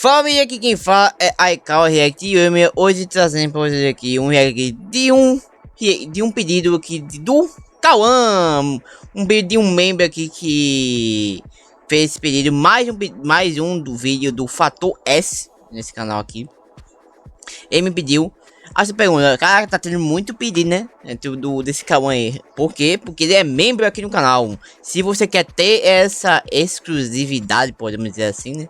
Família, aqui quem fala é Aikau React e eu hoje trazendo para vocês aqui um react de um pedido aqui do Cauã, um pedido de um membro aqui que fez esse pedido, mais um do vídeo do Fator S nesse canal aqui. Ele me pediu. Aí você pergunta, cara, tá tendo muito pedido, né? Desse Cauã aí. Por quê? Porque ele é membro aqui no canal. Se você quer ter essa exclusividade, podemos dizer assim, né?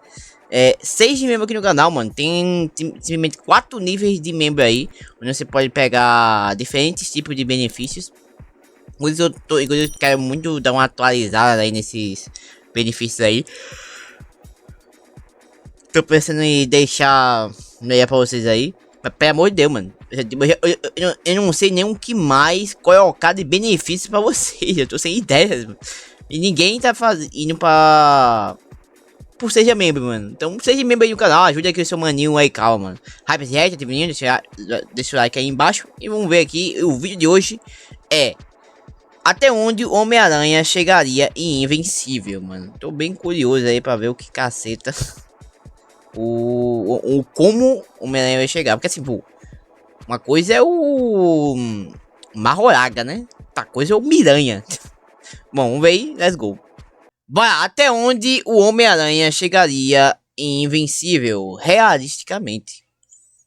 6 de membro aqui no canal, mano. Tem simplesmente 4 níveis de membro aí, onde você pode pegar diferentes tipos de benefícios. Eu quero muito dar uma atualizada aí nesses benefícios aí. Tô pensando em deixar meia pra vocês aí. Mas pelo amor de Deus, mano. Eu não sei nem o que mais colocar de benefício pra vocês. Eu tô sem ideias, mano. E ninguém tá indo pra... Por seja membro, mano. Então seja membro aí do canal, ajude aqui o seu maninho aí, calma, mano. Hype React, deixa o like aí embaixo. E vamos ver aqui, o vídeo de hoje é... Até onde o Homem-Aranha chegaria em Invencível, mano. Tô bem curioso aí pra ver o que caceta... como o Homem-Aranha vai chegar. Porque assim, pô, uma coisa é o Marroraga, né? Outra coisa é o Miranha. Bom, vamos ver aí, let's go. Bora, até onde o Homem-Aranha chegaria em Invencível, realisticamente.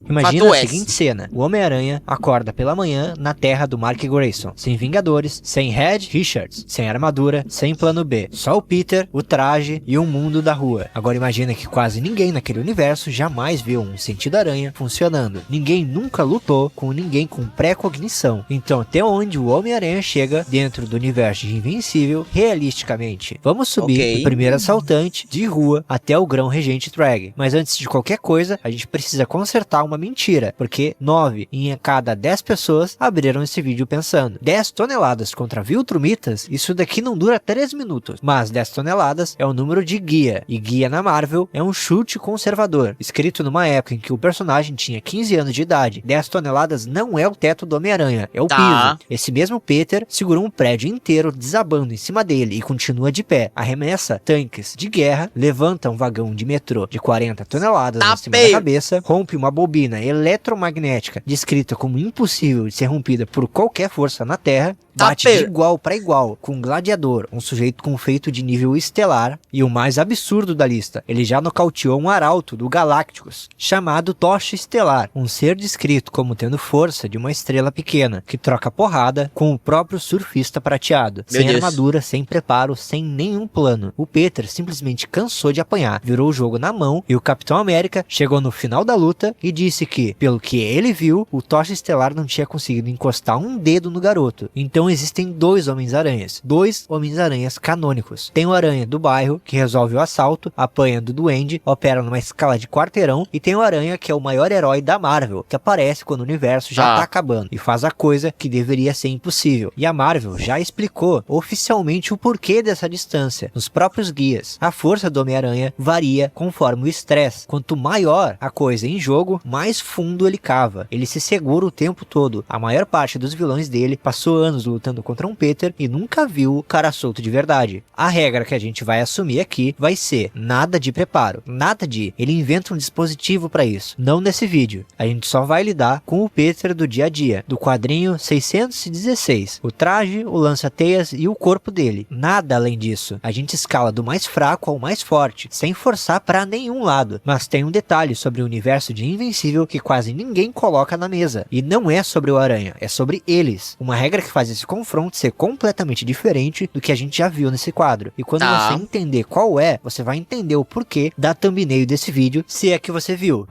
Imagina a seguinte cena, o Homem-Aranha acorda pela manhã na terra do Mark Grayson, sem Vingadores, sem Red Richards, sem armadura, sem plano B, só o Peter, o traje e um mundo da rua. Agora imagina que quase ninguém naquele universo jamais viu um sentido aranha funcionando. Ninguém nunca lutou com ninguém com pré-cognição. Então até onde o Homem-Aranha chega dentro do universo de Invencível, realisticamente? Vamos subir do primeiro assaltante de rua até o grão regente Drag. Mas antes de qualquer coisa, a gente precisa consertar uma mentira, porque 9 em cada 10 pessoas abriram esse vídeo pensando 10 toneladas contra Viltrumitas, isso daqui não dura 3 minutos, mas 10 toneladas é o número de guia, e guia na Marvel é um chute conservador, escrito numa época em que o personagem tinha 15 anos de idade. 10 toneladas não é o teto do Homem-Aranha, é o piso. Esse mesmo Peter segurou um prédio inteiro desabando em cima dele e continua de pé, arremessa tanques de guerra, levanta um vagão de metrô de 40 toneladas em cima da cabeça, rompe uma bobina eletromagnética descrita como impossível de ser rompida por qualquer força na Terra, bate de igual para igual com um gladiador, um sujeito com feito de nível estelar, e o mais absurdo da lista, ele já nocauteou um arauto do Galacticus, chamado Tocha Estelar, um ser descrito como tendo força de uma estrela pequena, que troca porrada com o próprio surfista prateado, sem armadura, sem preparo, sem nenhum plano. O Peter simplesmente cansou de apanhar, virou o jogo na mão, e o Capitão América chegou no final da luta e disse que, pelo que ele viu, o Tocha Estelar não tinha conseguido encostar um dedo no garoto. Então existem 2 Homens-Aranhas, 2 Homens-Aranhas canônicos. Tem o Aranha do bairro, que resolve o assalto, apanha do Duende, opera numa escala de quarteirão, e tem o Aranha, que é o maior herói da Marvel, que aparece quando o universo já tá acabando, e faz a coisa que deveria ser impossível. E a Marvel já explicou oficialmente o porquê dessa distância, nos próprios guias. A força do Homem-Aranha varia conforme o estresse. Quanto maior a coisa em jogo, mais fundo ele cava. Ele se segura o tempo todo. A maior parte dos vilões dele passou anos lutando contra um Peter e nunca viu o cara solto de verdade. A regra que a gente vai assumir aqui vai ser nada de preparo. Nada de ele inventa um dispositivo para isso. Não nesse vídeo. A gente só vai lidar com o Peter do dia a dia. Do quadrinho 616. O traje, o lança-teias e o corpo dele. Nada além disso. A gente escala do mais fraco ao mais forte. Sem forçar para nenhum lado. Mas tem um detalhe sobre o universo de Invencível que quase ninguém coloca na mesa. E não é sobre o Aranha, é sobre eles. Uma regra que faz esse confronto ser completamente diferente do que a gente já viu nesse quadro. E quando você entender qual é, você vai entender o porquê da thumbnail desse vídeo, se é que você viu.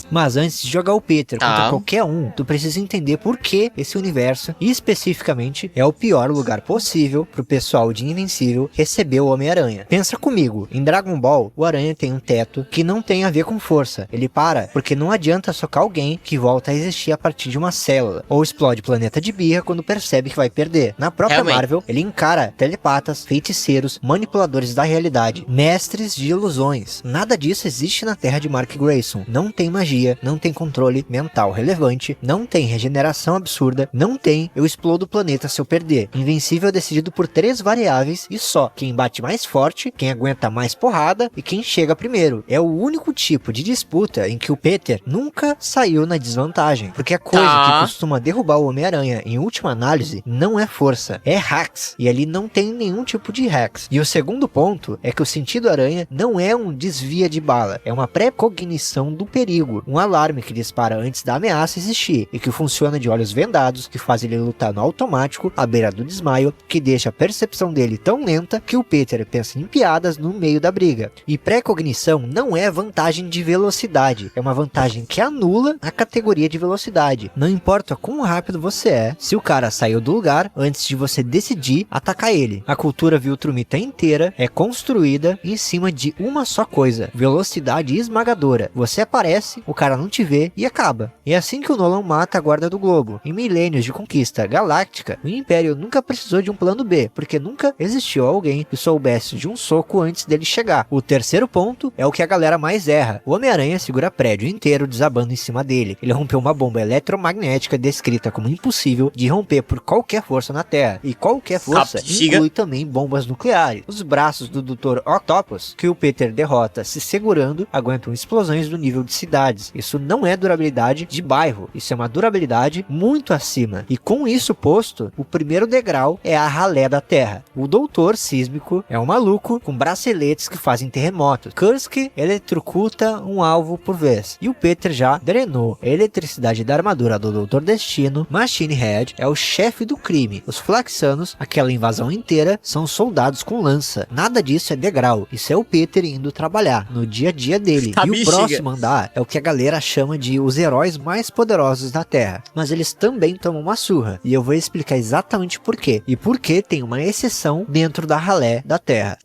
Mas antes de jogar o Peter contra qualquer um, tu precisa entender por que esse universo, e especificamente, é o pior lugar possível pro pessoal de Invencível receber o Homem-Aranha. Pensa comigo, em Dragon Ball, o Aranha tem um teto que não tem a ver com força. Ele para porque não adianta socar alguém que volta a existir a partir de uma célula, ou explode planeta de birra quando percebe que vai perder. Na própria Marvel, ele encara telepatas, feiticeiros, manipuladores da realidade, mestres de ilusões. Nada disso existe na Terra de Mark Grayson. Não tem magia. desvia, não tem controle mental relevante, não tem regeneração absurda, não tem eu explodo o planeta se eu perder. Invencível é decidido por 3 variáveis e só. Quem bate mais forte, quem aguenta mais porrada e quem chega primeiro. É o único tipo de disputa em que o Peter nunca saiu na desvantagem, porque a coisa que costuma derrubar o Homem-Aranha em última análise não é força, é hacks, e ali não tem nenhum tipo de hacks. E o segundo ponto é que o sentido aranha não é um desvia de bala, é uma pré-cognição do perigo, um alarme que dispara antes da ameaça existir, e que funciona de olhos vendados, que faz ele lutar no automático, à beira do desmaio, que deixa a percepção dele tão lenta que o Peter pensa em piadas no meio da briga. E pré-cognição não é vantagem de velocidade, é uma vantagem que anula a categoria de velocidade. Não importa quão rápido você é, se o cara saiu do lugar antes de você decidir atacar ele. A cultura Viltrumita inteira é construída em cima de uma só coisa: velocidade esmagadora. Você aparece, o cara não te vê e acaba. É assim que o Nolan mata a Guarda do Globo. Em milênios de conquista galáctica, o Império nunca precisou de um plano B, porque nunca existiu alguém que soubesse de um soco antes dele chegar. O terceiro ponto é o que a galera mais erra. O Homem-Aranha segura prédio inteiro desabando em cima dele. Ele rompeu uma bomba eletromagnética descrita como impossível de romper por qualquer força na Terra. E qualquer força inclui também bombas nucleares. Os braços do Dr. Octopus, que o Peter derrota se segurando, aguentam explosões do nível de cidades. Isso não é durabilidade de bairro, isso é uma durabilidade muito acima. E com isso posto, o primeiro degrau é a ralé da Terra. O Doutor Sísmico é um maluco com braceletes que fazem terremotos. Kursk eletrocuta um alvo por vez. E o Peter já drenou a eletricidade da armadura do Doutor Destino. Machine Head é o chefe do crime. Os Flaxianos, aquela invasão inteira, são soldados com lança. Nada disso é degrau. Isso é o Peter indo trabalhar no dia a dia dele. E o próximo andar é o que a galera chama de os heróis mais poderosos da Terra. Mas eles também tomam uma surra. E eu vou explicar exatamente por quê. E por que tem uma exceção dentro da ralé da Terra.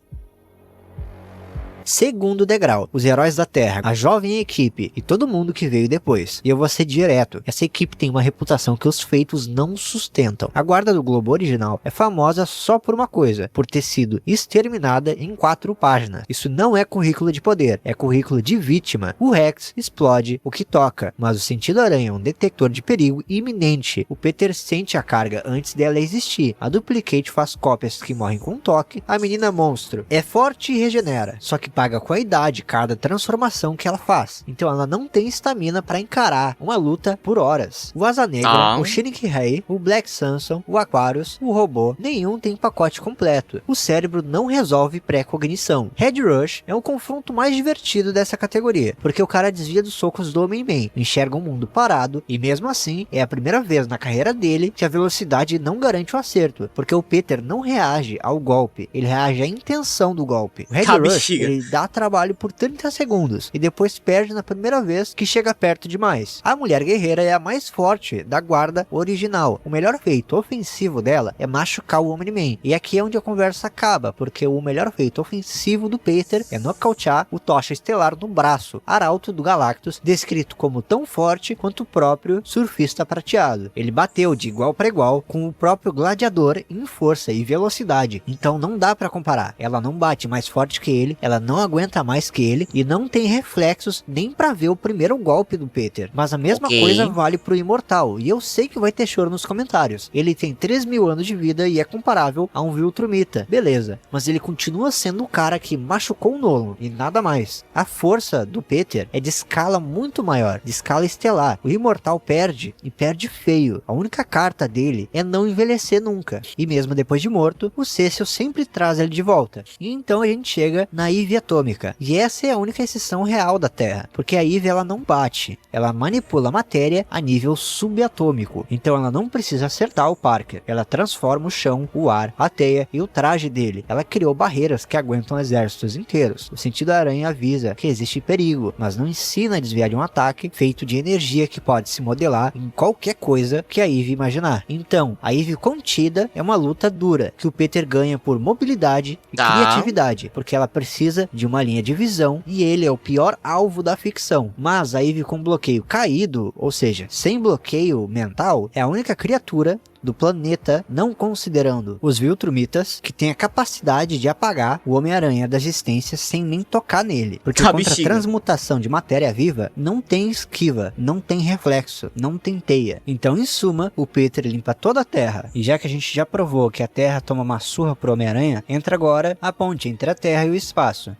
Segundo degrau, os heróis da Terra, a jovem equipe e todo mundo que veio depois. E eu vou ser direto, essa equipe tem uma reputação que os feitos não sustentam. A Guarda do Globo original é famosa só por uma coisa, por ter sido exterminada em 4 páginas. Isso não é currículo de poder, é currículo de vítima. O Rex explode o que toca, mas o Sentido Aranha é um detector de perigo iminente. O Peter sente a carga antes dela existir. A Duplicate faz cópias que morrem com um toque. A menina monstro é forte e regenera, só que paga com a idade cada transformação que ela faz. Então ela não tem estamina para encarar uma luta por horas. O Asa Negra, o Shinichi Rei, o Black Samson, o Aquarius, o robô, nenhum tem pacote completo. O cérebro não resolve pré-cognição. Red Rush é o confronto mais divertido dessa categoria, porque o cara desvia dos socos do Homem-Man, enxerga um mundo parado, e mesmo assim é a primeira vez na carreira dele que a velocidade não garante o acerto, porque o Peter não reage ao golpe, ele reage à intenção do golpe. O Red Rush, ele dá trabalho por 30 segundos e depois perde na primeira vez que chega perto demais. A Mulher Guerreira é a mais forte da Guarda original. O melhor feito ofensivo dela é machucar o Omni-Man. E aqui é onde a conversa acaba, porque o melhor feito ofensivo do Peter é nocautear o Tocha Estelar no braço, Arauto do Galactus, descrito como tão forte quanto o próprio Surfista Prateado. Ele bateu de igual para igual com o próprio Gladiador em força e velocidade, então não dá para comparar. Ela não bate mais forte que ele, ela não aguenta mais que ele e não tem reflexos nem pra ver o primeiro golpe do Peter. Mas a mesma coisa vale pro Imortal, e eu sei que vai ter choro nos comentários. Ele tem 3.000 anos de vida e é comparável a um Viltrumita, beleza, mas ele continua sendo o cara que machucou o Nolan e nada mais. A força do Peter é de escala muito maior, de escala estelar. O Imortal perde e perde feio. A única carta dele é não envelhecer nunca, e mesmo depois de morto, o Cecil sempre traz ele de volta. E então a gente chega na Ivy Atômica, e essa é a única exceção real da Terra, porque a Ivy ela não bate, ela manipula a matéria a nível subatômico, então ela não precisa acertar o Parker, ela transforma o chão, o ar, a teia e o traje dele. Ela criou barreiras que aguentam exércitos inteiros. O Sentido Aranha avisa que existe perigo, mas não ensina a desviar de um ataque feito de energia que pode se modelar em qualquer coisa que a Ivy imaginar. Então, a Ivy contida é uma luta dura, que o Peter ganha por mobilidade e criatividade, porque ela precisa de uma linha de visão e ele é o pior alvo da ficção. Mas a Ivy com bloqueio caído, ou seja, sem bloqueio mental, é a única criatura do planeta, não considerando os Viltrumitas, que tem a capacidade de apagar o Homem-Aranha da existência sem nem tocar nele. Porque contra a transmutação de matéria viva, não tem esquiva, não tem reflexo, não tem teia. Então, em suma, o Peter limpa toda a Terra. E já que a gente já provou que a Terra toma uma surra pro Homem-Aranha, entra agora a ponte entre a Terra e o espaço.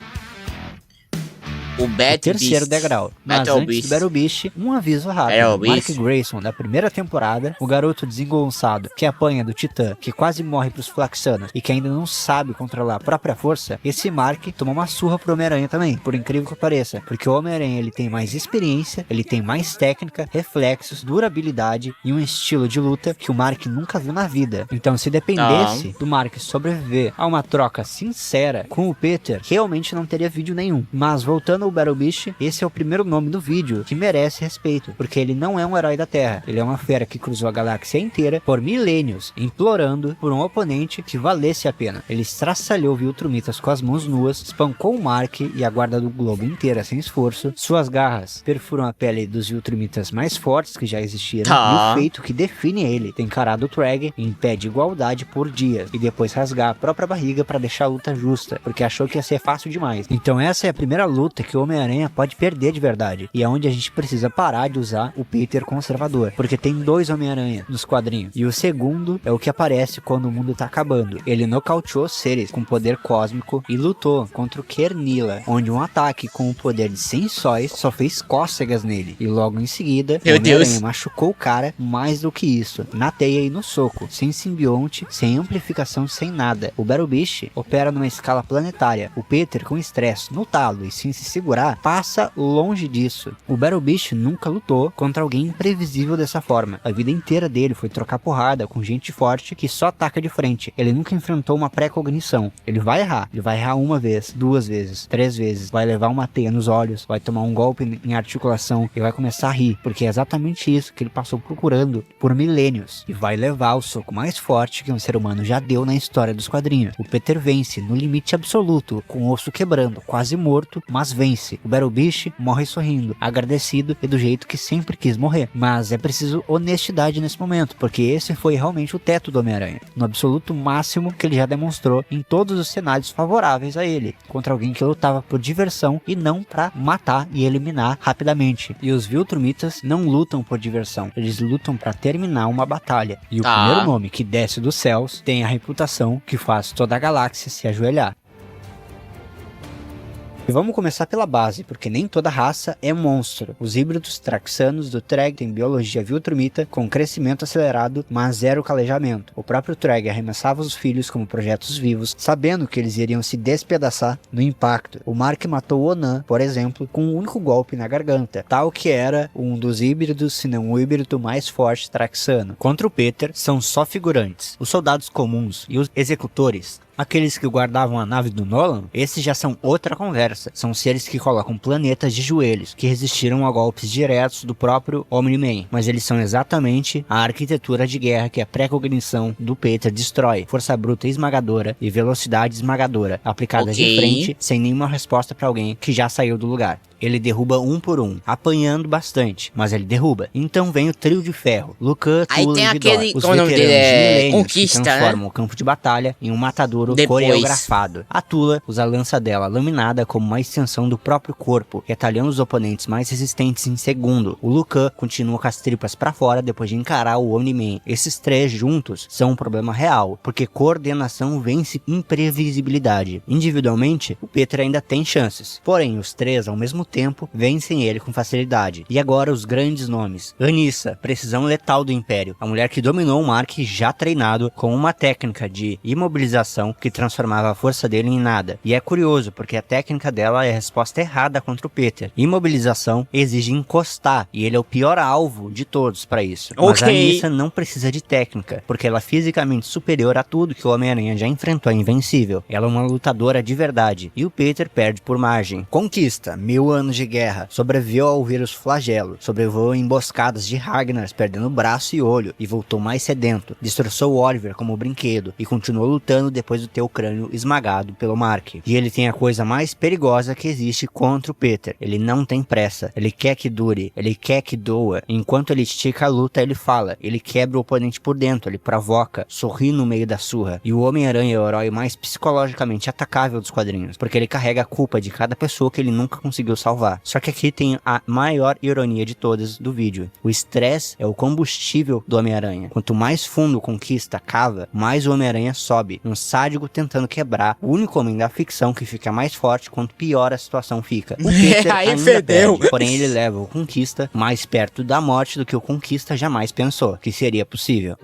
O terceiro degrau. Mas antes do Battle Beast, um aviso rápido. Mark Grayson, da primeira temporada, o garoto desengonçado que apanha do Titã, que quase morre pros Flaxanos e que ainda não sabe controlar a própria força, esse Mark toma uma surra pro Homem-Aranha também, por incrível que pareça. Porque o Homem-Aranha, ele tem mais experiência, ele tem mais técnica, reflexos, durabilidade e um estilo de luta que o Mark nunca viu na vida. Então, se dependesse do Mark sobreviver a uma troca sincera com o Peter, realmente não teria vídeo nenhum. Mas voltando o Battle Beast, esse é o primeiro nome do vídeo que merece respeito, porque ele não é um herói da Terra, ele é uma fera que cruzou a galáxia inteira por milênios, implorando por um oponente que valesse a pena. Ele estraçalhou Viltrumitas com as mãos nuas, espancou o Mark e a guarda do globo inteira sem esforço, suas garras perfuram a pele dos Viltrumitas mais fortes que já existiram, e o feito que define ele, ter encarado o Trag em pé de igualdade por dias, e depois rasgar a própria barriga para deixar a luta justa, porque achou que ia ser fácil demais. Então essa é a primeira luta que o Homem-Aranha pode perder de verdade, e é onde a gente precisa parar de usar o Peter conservador, porque tem dois Homem-Aranha nos quadrinhos, e o segundo é o que aparece quando o mundo tá acabando. Ele nocauteou seres com poder cósmico e lutou contra o Kernila, onde um ataque com o poder de 100 sóis só fez cócegas nele, e logo em seguida o Homem-Aranha machucou o cara mais do que isso, na teia e no soco, sem simbionte, sem amplificação, sem nada. O Battle Beast opera numa escala planetária, o Peter com estresse no talo e sem se segurar, passa longe disso. O Battle Beast nunca lutou contra alguém imprevisível dessa forma. A vida inteira dele foi trocar porrada com gente forte que só ataca de frente. Ele nunca enfrentou uma pré-cognição. Ele vai errar uma vez, duas vezes, três vezes, vai levar uma teia nos olhos, vai tomar um golpe em articulação e vai começar a rir, porque é exatamente isso que ele passou procurando por milênios, e vai levar o soco mais forte que um ser humano já deu na história dos quadrinhos. O Peter vence no limite absoluto, com o osso quebrando, quase morto, mas vence. O Battle Beast morre sorrindo, agradecido e do jeito que sempre quis morrer. Mas é preciso honestidade nesse momento, porque esse foi realmente o teto do Homem-Aranha, no absoluto máximo que ele já demonstrou em todos os cenários favoráveis a ele, contra alguém que lutava por diversão e não pra matar e eliminar rapidamente. E os Viltrumitas não lutam por diversão, eles lutam pra terminar uma batalha. E o primeiro nome que desce dos céus tem a reputação que faz toda a galáxia se ajoelhar. E vamos começar pela base, porque nem toda raça é monstro. Os híbridos traxanos do Treg têm biologia Viltrumita com crescimento acelerado, mas zero calejamento. O próprio Treg arremessava os filhos como projetos vivos, sabendo que eles iriam se despedaçar no impacto. O Mark matou o Onan, por exemplo, com um único golpe na garganta, tal que era um dos híbridos, se não o híbrido mais forte traxano. Contra o Peter, são só figurantes. Os soldados comuns e os executores, aqueles que guardavam a nave do Nolan, esses já são outra conversa. São seres que colocam planetas de joelhos, que resistiram a golpes diretos do próprio Omni-Man. Mas eles são exatamente a arquitetura de guerra que a pré-cognição do Peter destrói. Força bruta esmagadora e velocidade esmagadora, aplicadas de frente, sem nenhuma resposta para alguém que já saiu do lugar. Ele derruba um por um, apanhando bastante, mas ele derruba. Então vem o trio de ferro, Lucan, Tula e Vidor, os veteranos de milênios Conquista, que transformam o campo de batalha em um matadouro coreografado. A Tula usa a lança dela laminada como uma extensão do próprio corpo, retalhando os oponentes mais resistentes em segundo. O Lucan continua com as tripas pra fora depois de encarar o Omni-Man. Esses três juntos são um problema real, porque coordenação vence imprevisibilidade. Individualmente, o Peter ainda tem chances, porém os três ao mesmo tempo vencem ele com facilidade. E agora os grandes nomes. Anissa, precisão letal do Império, a mulher que dominou o Mark já treinado com uma técnica de imobilização que transformava a força dele em nada. E é curioso, porque a técnica dela é a resposta errada contra o Peter. Imobilização exige encostar, e ele é o pior alvo de todos para isso. Mas a Anissa não precisa de técnica, porque ela é fisicamente superior a tudo que o Homem-Aranha já enfrentou, é invencível. Ela é uma lutadora de verdade, e o Peter perde por margem. Conquista, 1000 anos de guerra, sobreviveu ao vírus flagelo, sobreviveu em emboscadas de Ragnar, perdendo braço e olho, e voltou mais sedento, destroçou o Oliver como brinquedo, e continuou lutando depois preciso ter o crânio esmagado pelo Mark. E ele tem a coisa mais perigosa que existe contra o Peter. Ele não tem pressa, ele quer que dure, ele quer que doa. Enquanto ele estica a luta, ele fala, ele quebra o oponente por dentro, ele provoca, sorri no meio da surra. E o Homem-Aranha é o herói mais psicologicamente atacável dos quadrinhos, porque ele carrega a culpa de cada pessoa que ele nunca conseguiu salvar. Só que aqui tem a maior ironia de todas do vídeo. O estresse é o combustível do Homem-Aranha. Quanto mais fundo o Conquista cava, mais o Homem-Aranha sobe, um sádico tentando quebrar o único homem da ficção que fica mais forte quanto pior a situação fica. O Peter ainda perde, porém ele leva o Conquista mais perto da morte do que o Conquista jamais pensou que seria possível.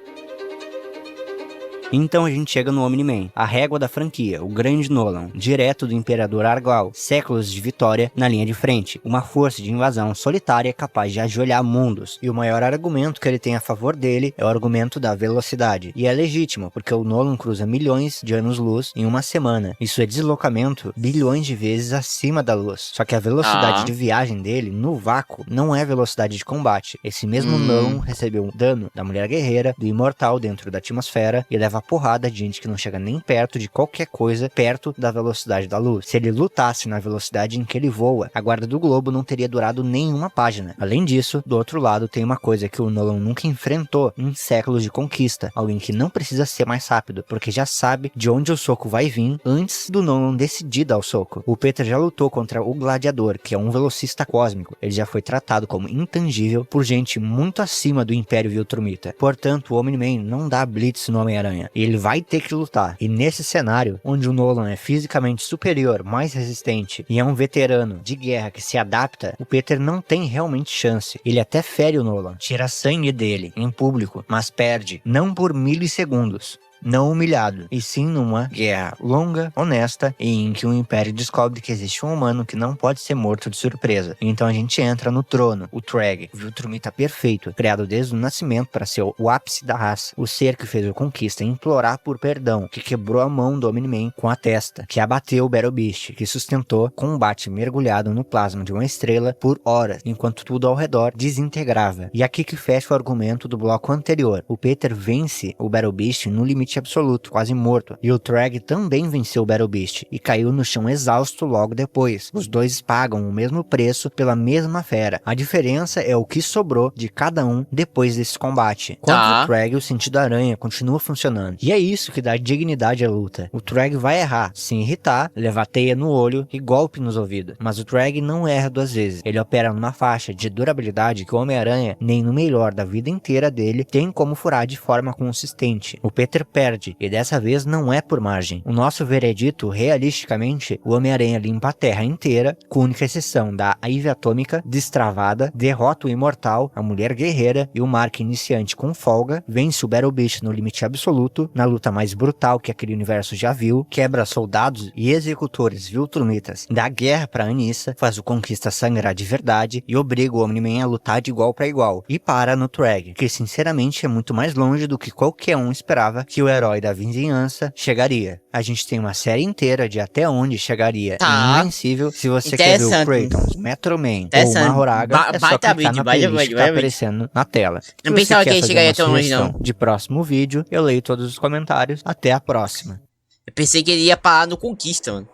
Então a gente chega no Omni-Man, a régua da franquia, o grande Nolan, direto do Imperador Argal, séculos de vitória na linha de frente, uma força de invasão solitária capaz de ajoelhar mundos. E o maior argumento que ele tem a favor dele é o argumento da velocidade. E é legítimo, porque o Nolan cruza milhões de anos-luz em uma semana. Isso é deslocamento bilhões de vezes acima da luz. Só que a velocidade de viagem dele, no vácuo, não é velocidade de combate. Esse mesmo Nolan recebeu um dano da Mulher Guerreira, do Imortal dentro da atmosfera e leva porrada de gente que não chega nem perto de qualquer coisa perto da velocidade da luz. Se ele lutasse na velocidade em que ele voa, a Guarda do Globo não teria durado nenhuma página. Além disso, do outro lado tem uma coisa que o Nolan nunca enfrentou em séculos de conquista, alguém que não precisa ser mais rápido, porque já sabe de onde o soco vai vir antes do Nolan decidir dar o soco. O Peter já lutou contra o Gladiador, que é um velocista cósmico. Ele já foi tratado como intangível por gente muito acima do Império Viltrumita. Portanto, o Omni-Man não dá blitz no Homem-Aranha. Ele vai ter que lutar. E nesse cenário, onde o Nolan é fisicamente superior, mais resistente, e é um veterano de guerra que se adapta, o Peter não tem realmente chance. Ele até fere o Nolan, tira sangue dele, em público, mas perde, não por milissegundos. Não humilhado, e sim numa guerra longa, honesta, e em que o Império descobre que existe um humano que não pode ser morto de surpresa. Então a gente entra no trono, o Treg, o Viltrumita perfeito, criado desde o nascimento para ser o ápice da raça, o ser que fez a conquista implorar por perdão, que quebrou a mão do Omni-Man com a testa, que abateu o Battle Beast, que sustentou combate mergulhado no plasma de uma estrela por horas, enquanto tudo ao redor desintegrava. E aqui que fecha o argumento do bloco anterior. O Peter vence o Battle Beast no limite absoluto, quase morto. E o Treg também venceu o Battle Beast e caiu no chão exausto logo depois. Os dois pagam o mesmo preço pela mesma fera. A diferença é o que sobrou de cada um depois desse combate. Quanto o Treg, o sentido aranha continua funcionando. E é isso que dá dignidade à luta. O Treg vai errar, se irritar, levar teia no olho e golpe nos ouvidos. Mas o Treg não erra duas vezes. Ele opera numa faixa de durabilidade que o Homem-Aranha, nem no melhor da vida inteira dele, tem como furar de forma consistente. O Peter perde, e dessa vez não é por margem. O nosso veredito, realisticamente, o Homem-Aranha limpa a Terra inteira, com única exceção da Ivy Atômica, destravada, derrota o Imortal, a Mulher Guerreira e o Mark iniciante com folga, vence o Battle Beast no limite absoluto, na luta mais brutal que aquele universo já viu, quebra soldados e executores Viltrumitas, dá guerra pra Anissa, faz o Conquista sangrar de verdade e obriga o Omni-Man a lutar de igual pra igual, e para no Treg, que sinceramente é muito mais longe do que qualquer um esperava que o herói da vizinhança chegaria. A gente tem uma série inteira de até onde chegaria Invencível. Se você quer ver o Kratos, Metro Man ou Mahoraga, é só clicar na playlist que tá aparecendo na tela. Não pensava que ele chegaria tão longe, não. De próximo vídeo, eu leio todos os comentários. Até a próxima. Eu pensei que ele ia parar no Conquista, mano.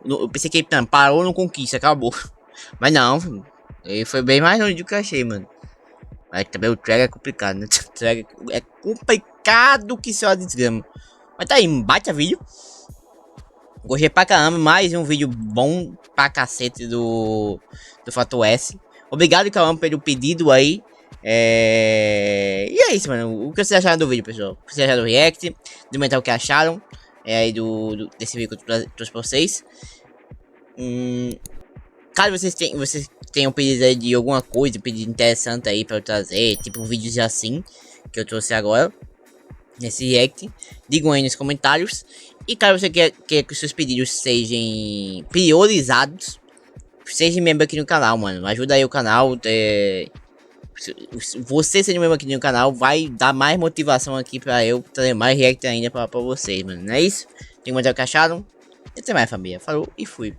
Eu pensei que ele parou no Conquista, acabou. Mas não, ele foi bem mais longe do que eu achei, mano. Mas também o Treg é complicado, né? O Treg é complicado que só desgrama. Mas tá aí, bate a vídeo. Gostei pra caramba, mais um vídeo bom pra cacete do Fator S. Obrigado, Calma, pelo pedido aí. E é isso, mano. O que vocês acharam do vídeo, pessoal? O que vocês acharam do react? Comentar o que acharam aí desse vídeo que eu trouxe pra vocês. Caso vocês tenham pedido aí de alguma coisa, pedido interessante aí pra eu trazer, tipo vídeos assim que eu trouxe agora nesse react, digam aí nos comentários. E caso você quer que os seus pedidos sejam priorizados, seja membro aqui no canal, mano. Ajuda aí o canal. Você sendo membro aqui no canal vai dar mais motivação aqui pra eu trazer mais react ainda pra vocês, mano. Não é isso? Tem mais o que acharam? E até mais, família. Falou e fui.